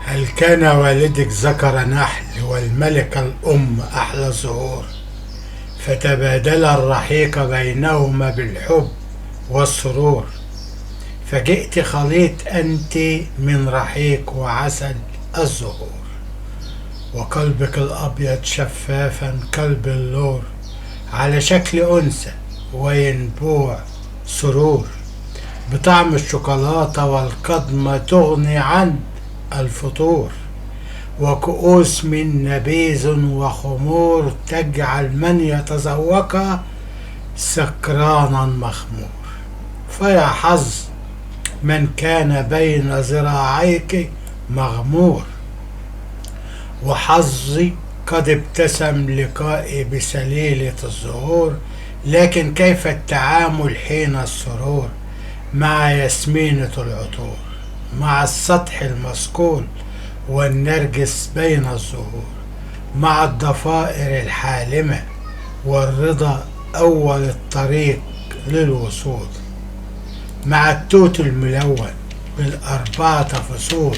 هل كان والدك ذكر نحل والملكة الأم أحلى زهور، فتبادل الرحيق بينهما بالحب والسرور، فجئت خليط أنت من رحيق وعسل الزهور، وقلبك الأبيض شفافا قلب اللور، على شكل أنثى وينبوع سرور، بطعم الشوكولاتة والقضمة تغني عن الفطور، وكؤوس من نبيذ وخمور تجعل من يتذوقها سكرانا مخمور. فيا حظ من كان بين ذراعيك مغمور، وحظي قد ابتسم لقائي بسليلة الزهور، لكن كيف التعامل حين السرور مع ياسمينة العطور، مع السطح المسكون والنرجس بين الزهور، مع الضفائر الحالمة والرضا أول الطريق للوصول، مع التوت الملون بالأربعة فصول،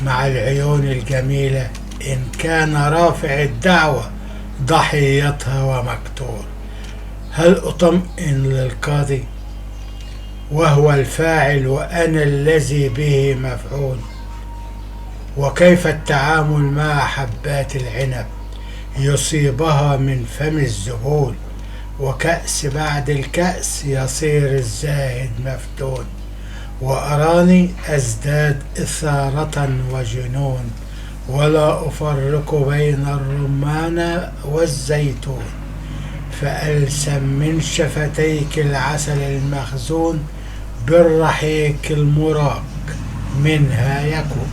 مع العيون الجميلة إن كان رافع الدعوة ضحيتها ومقتول. هل أطمئن للقاضي وهو الفاعل وأنا الذي به مفعول؟ وكيف التعامل مع حبات العنب يصيبها من فم الذهول، وكأس بعد الكأس يصير الزاهد مفتون، وأراني أزداد إثارة وجنون، ولا أفرق بين الرمان والزيتون، فألسم من شفتيك العسل المخزون بالرحيق المراق منها يكون.